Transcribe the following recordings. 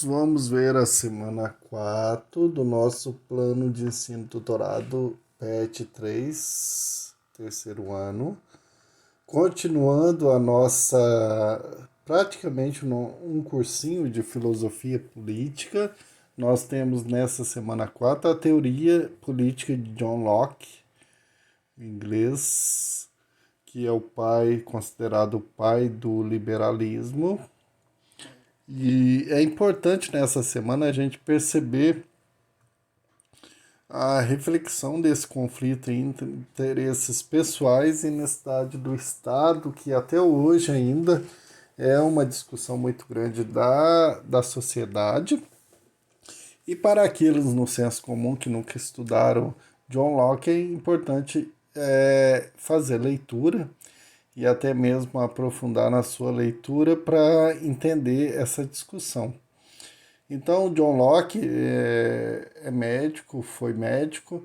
vamos ver a semana 4 do nosso plano de ensino tutorado PET 3, terceiro ano. Continuando a nossa, praticamente um cursinho de filosofia política, nós temos nessa semana 4 a teoria política de John Locke, em inglês, que é o pai, considerado o pai do liberalismo. E é importante nessa semana a gente perceber a reflexão desse conflito entre interesses pessoais e necessidade do Estado, que até hoje ainda é uma discussão muito grande da sociedade. E para aqueles no senso comum que nunca estudaram John Locke, é importante fazer leitura e até mesmo aprofundar na sua leitura para entender essa discussão. Então, John Locke é médico, foi médico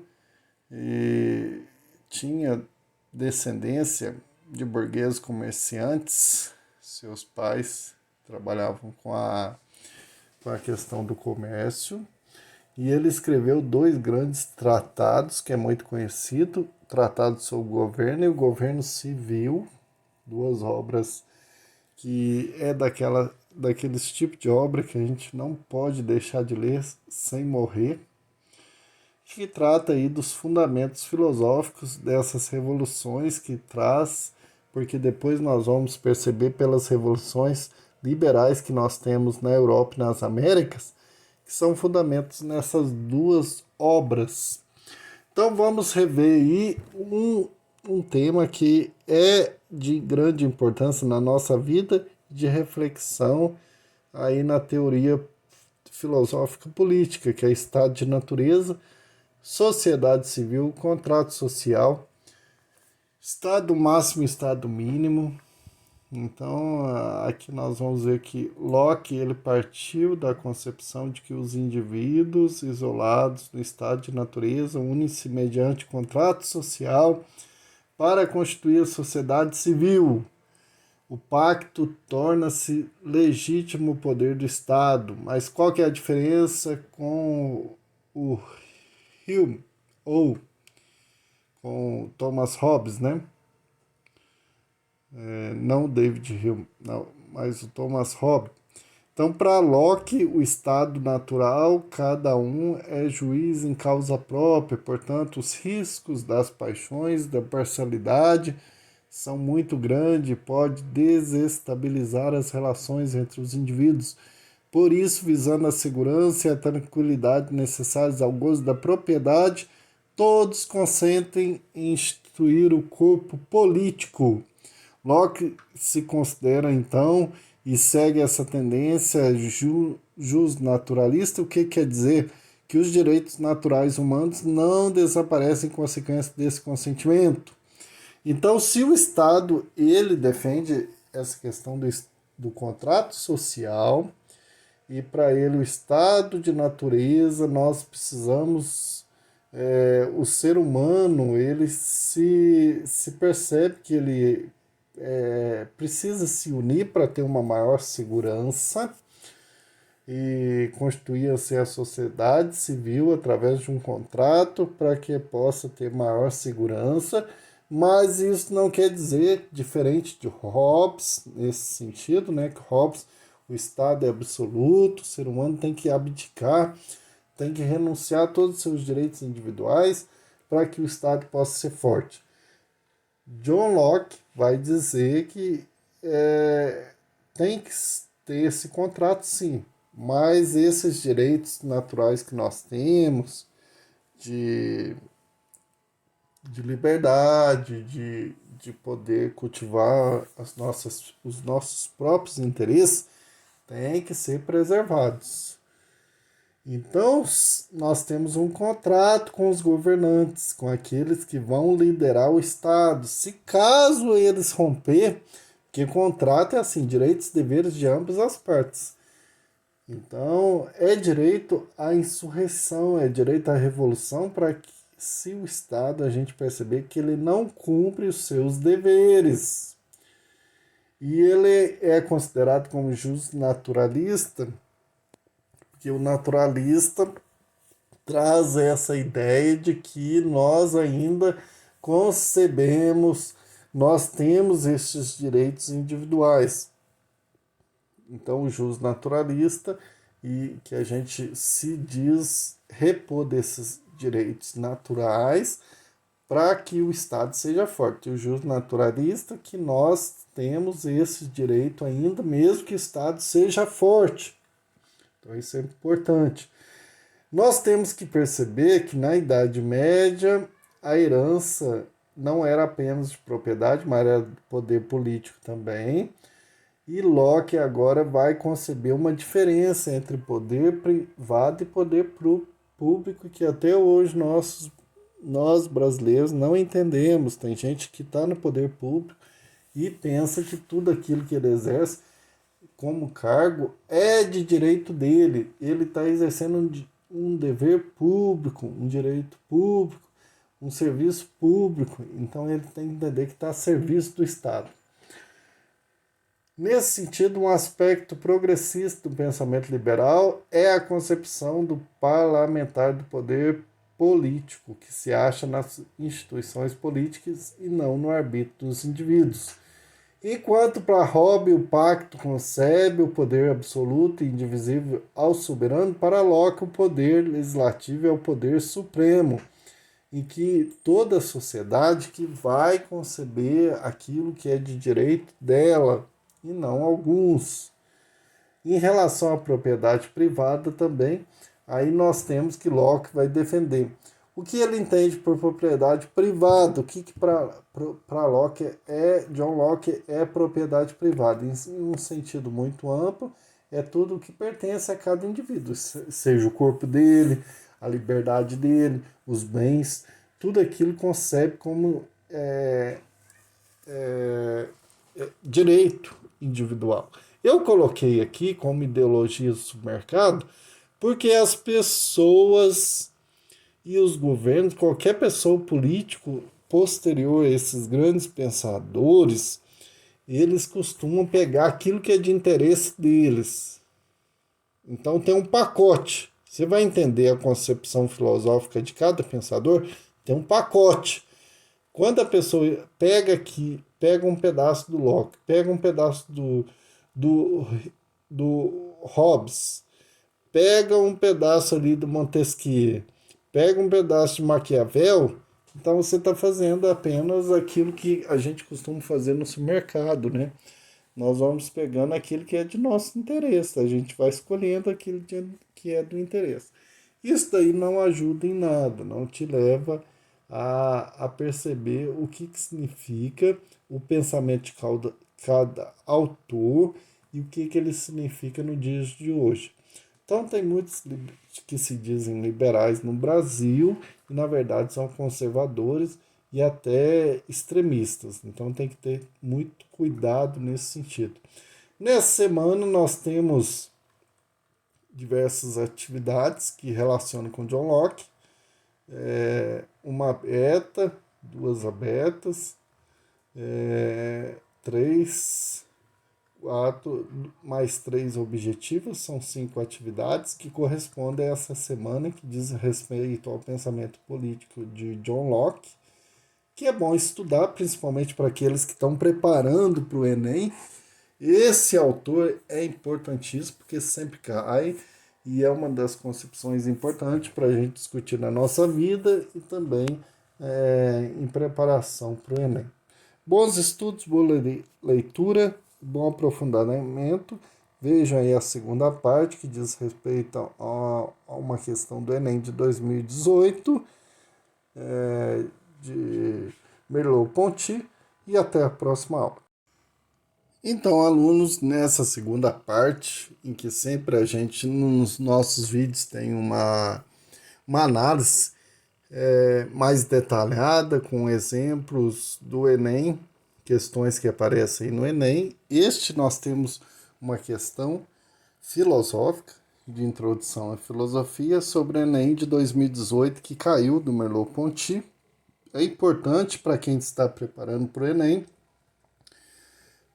e tinha descendência de burgueses comerciantes. Seus pais trabalhavam com a questão do comércio. E ele escreveu dois grandes tratados, que é muito conhecido, o Tratado sobre o Governo e o Governo Civil, duas obras que é daqueles tipos de obra que a gente não pode deixar de ler sem morrer, que trata aí dos fundamentos filosóficos dessas revoluções que traz, porque depois nós vamos perceber pelas revoluções liberais que nós temos na Europa e nas Américas, que são fundamentos nessas duas obras. Então vamos rever aí um tema que é de grande importância na nossa vida, de reflexão aí na teoria filosófica política, que é estado de natureza, sociedade civil, contrato social, estado máximo e estado mínimo. Então, aqui nós vamos ver que Locke ele partiu da concepção de que os indivíduos isolados no estado de natureza unem-se mediante contrato social para constituir a sociedade civil. O pacto torna-se legítimo poder do Estado. Mas qual que é a diferença com o Hume ou com Thomas Hobbes, né? Não o David Hume, não, mas o Thomas Hobbes. Então, para Locke, o estado natural, cada um é juiz em causa própria, portanto, os riscos das paixões, da parcialidade, são muito grandes e pode desestabilizar as relações entre os indivíduos. Por isso, visando a segurança e a tranquilidade necessárias ao gozo da propriedade, todos consentem em instituir o corpo político. Locke se considera, então, e segue essa tendência justnaturalista, o que quer dizer? Que os direitos naturais humanos não desaparecem em consequência desse consentimento. Então, se o Estado ele defende essa questão do contrato social, e para ele o estado de natureza, nós precisamos, o ser humano, ele se percebe que ele precisa se unir para ter uma maior segurança e constituir assim, a sociedade civil através de um contrato para que possa ter maior segurança, mas isso não quer dizer, diferente de Hobbes, nesse sentido, né, que Hobbes, o Estado é absoluto, o ser humano tem que abdicar, tem que renunciar a todos os seus direitos individuais para que o Estado possa ser forte. John Locke vai dizer que tem que ter esse contrato, sim, mas esses direitos naturais que nós temos de liberdade, de poder cultivar os nossos próprios interesses, têm que ser preservados. Então, nós temos um contrato com os governantes, com aqueles que vão liderar o Estado. Se caso eles romper, que contrato é assim, direitos e deveres de ambas as partes. Então, é direito à insurreição, é direito à revolução para que, se o Estado, a gente perceber que ele não cumpre os seus deveres. E ele é considerado como justnaturalista porque o naturalista traz essa ideia de que nós ainda concebemos, nós temos estes direitos individuais. Então, o jus naturalista, e que a gente se diz repor desses direitos naturais para que o Estado seja forte. O jus naturalista, que nós temos esse direito ainda, mesmo que o Estado seja forte. Então, isso é importante. Nós temos que perceber que na Idade Média a herança não era apenas de propriedade, mas era de poder político também. E Locke agora vai conceber uma diferença entre poder privado e poder público, que até hoje nós brasileiros não entendemos. Tem gente que está no poder público e pensa que tudo aquilo que ele exerce como cargo é de direito dele. Ele está exercendo um dever público, um direito público, um serviço público. Então ele tem que entender que está a serviço do Estado. Nesse sentido, um aspecto progressista do pensamento liberal é a concepção do parlamentar do poder político, que se acha nas instituições políticas e não no arbítrio dos indivíduos. Enquanto para Hobbes o pacto concebe o poder absoluto e indivisível ao soberano, para Locke o poder legislativo é o poder supremo, em que toda a sociedade que vai conceber aquilo que é de direito dela, e não alguns. Em relação à propriedade privada também, aí nós temos que Locke vai defender. O que ele entende por propriedade privada? O que para Locke John Locke é propriedade privada? Em um sentido muito amplo, é tudo o que pertence a cada indivíduo, seja o corpo dele, a liberdade dele, os bens, tudo aquilo concebe como direito individual. Eu coloquei aqui como ideologia do submercado porque as pessoas e os governos, qualquer pessoa político posterior a esses grandes pensadores, eles costumam pegar aquilo que é de interesse deles. Então tem um pacote. Você vai entender a concepção filosófica de cada pensador, tem um pacote. Quando a pessoa pega um pedaço do Locke, pega um pedaço do Hobbes, pega um pedaço ali do Montesquieu, pega um pedaço de Maquiavel, então você está fazendo apenas aquilo que a gente costuma fazer no supermercado, né? Nós vamos pegando aquilo que é de nosso interesse, a gente vai escolhendo aquilo que é do interesse. Isso daí não ajuda em nada, não te leva a perceber o que significa o pensamento de cada autor e o que ele significa no dia de hoje. Então, tem muitos que se dizem liberais no Brasil e, na verdade, são conservadores e até extremistas. Então, tem que ter muito cuidado nesse sentido. Nessa semana, nós temos diversas atividades que relacionam com John Locke. Uma beta, duas abertas, 3, 4, mais 3 objetivos, são 5 atividades que correspondem a essa semana, que diz respeito ao pensamento político de John Locke, que é bom estudar, principalmente para aqueles que estão preparando para o Enem. Esse autor é importantíssimo, porque sempre cai, e é uma das concepções importantes para a gente discutir na nossa vida e também em preparação para o Enem. Bons estudos, boa leitura, bom aprofundamento. Vejam aí a segunda parte, que diz respeito a uma questão do Enem de 2018, de Merleau-Ponty, e até a próxima aula. Então, alunos, nessa segunda parte, em que sempre a gente, nos nossos vídeos, tem uma análise mais detalhada, com exemplos do Enem, questões que aparecem no Enem. Nós temos uma questão filosófica, de introdução à filosofia, sobre o Enem de 2018, que caiu do Merleau-Ponty. É importante para quem está preparando para o Enem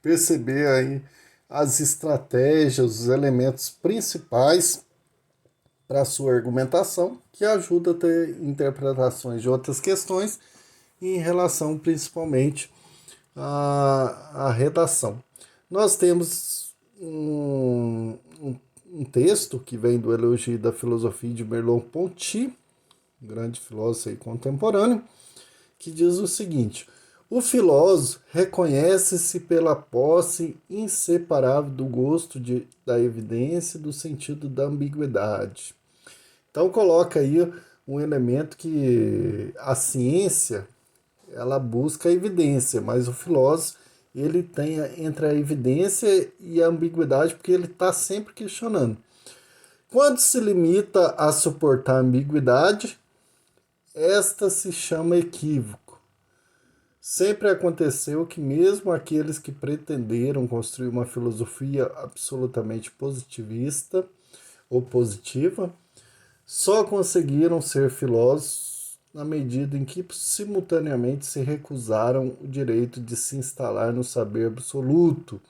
perceber aí as estratégias, os elementos principais para sua argumentação, que ajuda a ter interpretações de outras questões em relação principalmente à redação. Nós temos um texto que vem do Elogio da Filosofia de Merleau-Ponty, um grande filósofo aí contemporâneo, que diz o seguinte: o filósofo reconhece-se pela posse inseparável do gosto da evidência e do sentido da ambiguidade. Então coloca aí um elemento que a ciência ela busca a evidência, mas o filósofo ele tem entre a evidência e a ambiguidade porque ele está sempre questionando. Quando se limita a suportar a ambiguidade, esta se chama equívoco. Sempre aconteceu que mesmo aqueles que pretenderam construir uma filosofia absolutamente positivista ou positiva, só conseguiram ser filósofos na medida em que simultaneamente se recusaram o direito de se instalar no saber absoluto.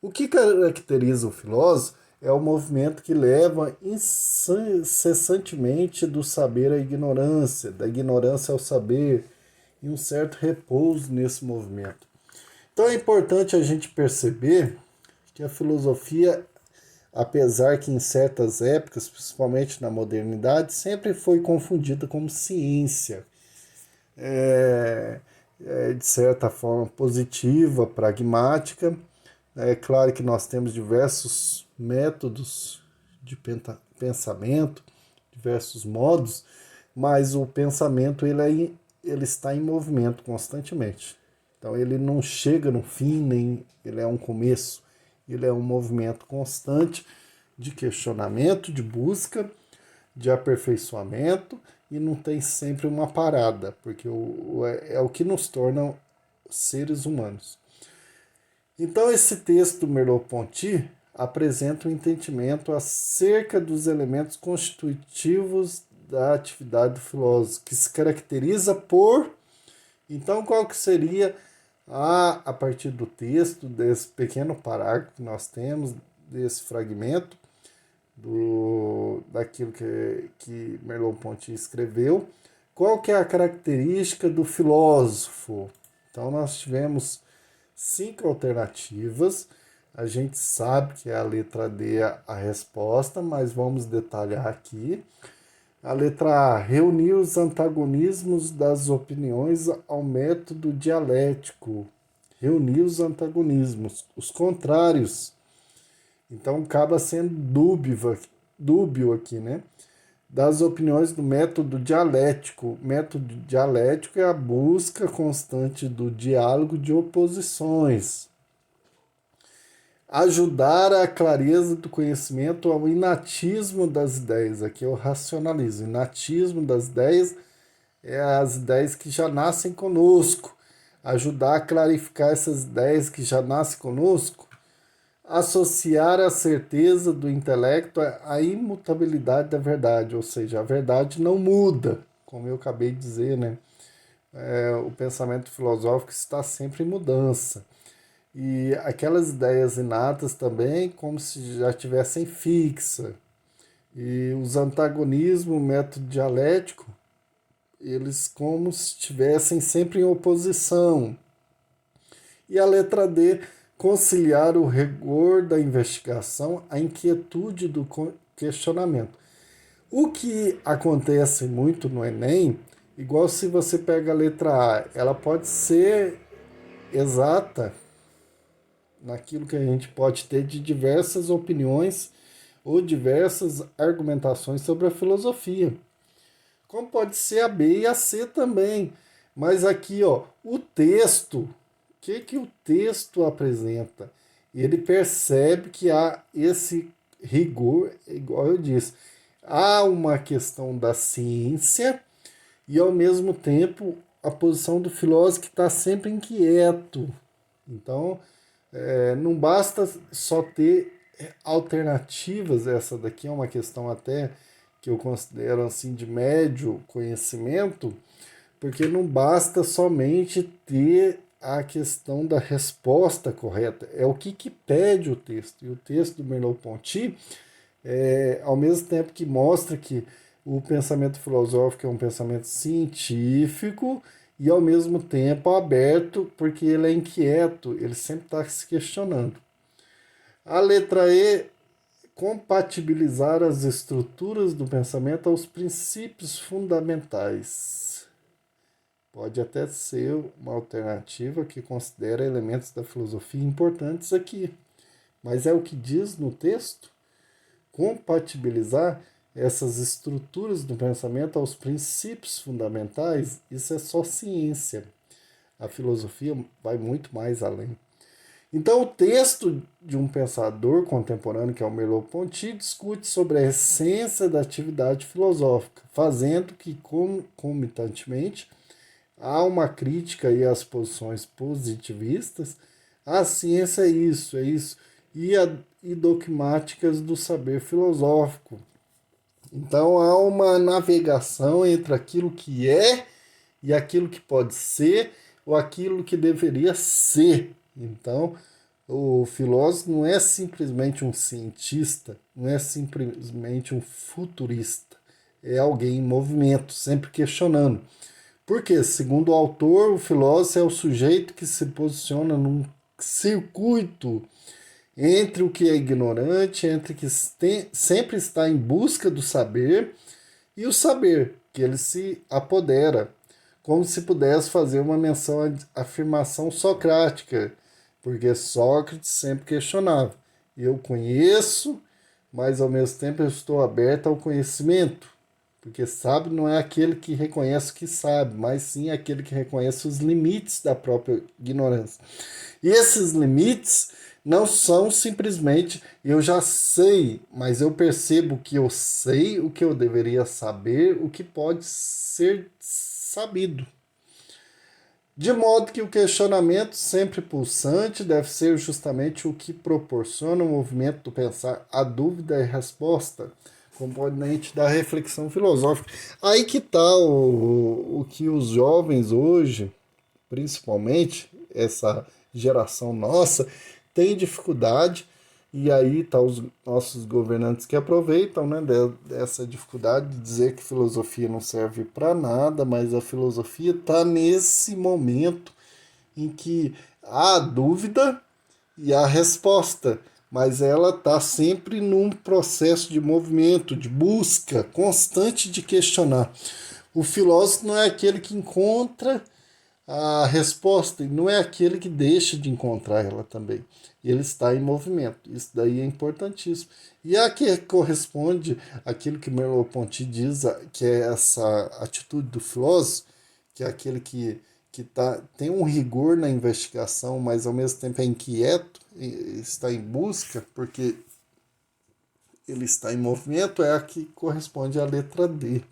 O que caracteriza o filósofo é o movimento que leva incessantemente do saber à ignorância, da ignorância ao saber, e um certo repouso nesse movimento. Então é importante a gente perceber que a filosofia, apesar que em certas épocas, principalmente na modernidade, sempre foi confundida como ciência, de certa forma positiva, pragmática. É claro que nós temos diversos métodos de pensamento, diversos modos, mas o pensamento ele está em movimento constantemente. Então ele não chega no fim, nem ele é um começo. Ele é um movimento constante de questionamento, de busca, de aperfeiçoamento e não tem sempre uma parada, porque é o que nos torna seres humanos. Então esse texto do Merleau-Ponty apresenta um entendimento acerca dos elementos constitutivos da atividade do filósofo, que se caracteriza por... Então qual que seria a partir do texto, desse pequeno parágrafo que nós temos, desse fragmento, daquilo que Merleau-Ponty escreveu, qual que é a característica do filósofo? Então nós tivemos 5 alternativas, a gente sabe que é a letra D a resposta, mas vamos detalhar aqui. A letra A, reunir os antagonismos das opiniões ao método dialético. Reunir os antagonismos, os contrários. Então acaba sendo dúbio aqui, né? Das opiniões do método dialético. O método dialético é a busca constante do diálogo de oposições. Ajudar a clareza do conhecimento ao inatismo das ideias. Aqui é o racionalismo. Inatismo das ideias é as ideias que já nascem conosco. Ajudar a clarificar essas ideias que já nascem conosco. Associar a certeza do intelecto à imutabilidade da verdade, ou seja, a verdade não muda, como eu acabei de dizer, né? O pensamento filosófico está sempre em mudança. E aquelas ideias inatas também, como se já tivessem fixa. E os antagonismos, o método dialético, eles como se estivessem sempre em oposição. E a letra D, conciliar o rigor da investigação à inquietude do questionamento. O que acontece muito no Enem, igual se você pega a letra A, ela pode ser exata naquilo que a gente pode ter de diversas opiniões ou diversas argumentações sobre a filosofia. Como pode ser a B e a C também. Mas aqui, ó, o texto, que o texto apresenta? Ele percebe que há esse rigor, igual eu disse, há uma questão da ciência e, ao mesmo tempo, a posição do filósofo que está sempre inquieto. Então, não basta só ter alternativas, essa daqui é uma questão até que eu considero assim de médio conhecimento, porque não basta somente ter a questão da resposta correta, é o que pede o texto. E o texto do Merleau-Ponty ao mesmo tempo que mostra que o pensamento filosófico é um pensamento científico e ao mesmo tempo aberto, porque ele é inquieto, ele sempre está se questionando. A letra E, compatibilizar as estruturas do pensamento aos princípios fundamentais. Pode até ser uma alternativa que considera elementos da filosofia importantes aqui, mas é o que diz no texto? Compatibilizar essas estruturas do pensamento aos princípios fundamentais, isso é só ciência. A filosofia vai muito mais além. Então, o texto de um pensador contemporâneo, que é o Merleau-Ponty, discute sobre a essência da atividade filosófica, fazendo que, concomitantemente, há uma crítica aí às posições positivistas. A ciência é isso, e dogmáticas do saber filosófico. Então, há uma navegação entre aquilo que é e aquilo que pode ser, ou aquilo que deveria ser. Então, o filósofo não é simplesmente um cientista, não é simplesmente um futurista, é alguém em movimento, sempre questionando. Porque, segundo o autor, o filósofo é o sujeito que se posiciona num circuito entre o que é ignorante, entre o que sempre está em busca do saber e o saber, que ele se apodera, como se pudesse fazer uma menção à afirmação socrática, porque Sócrates sempre questionava: eu conheço, mas ao mesmo tempo eu estou aberto ao conhecimento, porque sábio não é aquele que reconhece o que sabe, mas sim aquele que reconhece os limites da própria ignorância. E esses limites não são simplesmente eu já sei, mas eu percebo que eu sei o que eu deveria saber, o que pode ser sabido. De modo que o questionamento, sempre pulsante, deve ser justamente o que proporciona o movimento do pensar, a dúvida e a resposta, componente da reflexão filosófica. Aí que está o que os jovens hoje, principalmente essa geração nossa, tem dificuldade, e aí tá os nossos governantes que aproveitam, né, dessa dificuldade de dizer que filosofia não serve para nada, mas a filosofia está nesse momento em que há a dúvida e a resposta, mas ela está sempre num processo de movimento, de busca constante de questionar. O filósofo não é aquele que encontra a resposta não é aquele que deixa de encontrar ela também. Ele está em movimento. Isso daí é importantíssimo. E a que corresponde àquilo que Merleau-Ponty diz, que é essa atitude do filósofo, que é aquele que tem um rigor na investigação, mas ao mesmo tempo é inquieto, está em busca, porque ele está em movimento, é a que corresponde à letra D.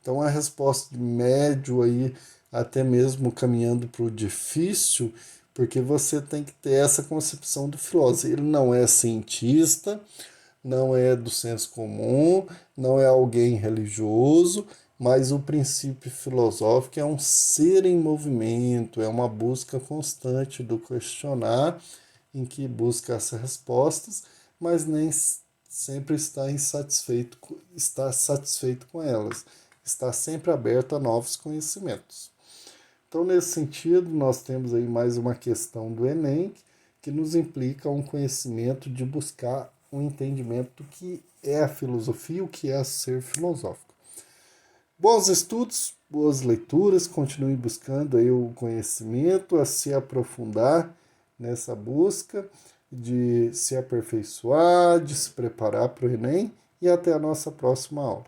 Então a resposta de médio aí, até mesmo caminhando para o difícil, porque você tem que ter essa concepção do filósofo. Ele não é cientista, não é do senso comum, não é alguém religioso, mas o princípio filosófico é um ser em movimento, é uma busca constante do questionar, em que busca essas respostas, mas nem sempre está satisfeito com elas, está sempre aberto a novos conhecimentos. Então, nesse sentido, nós temos aí mais uma questão do Enem, que nos implica um conhecimento de buscar um entendimento do que é a filosofia, o que é ser filosófico. Bons estudos, boas leituras, continue buscando aí o conhecimento, a se aprofundar nessa busca de se aperfeiçoar, de se preparar para o Enem, e até a nossa próxima aula.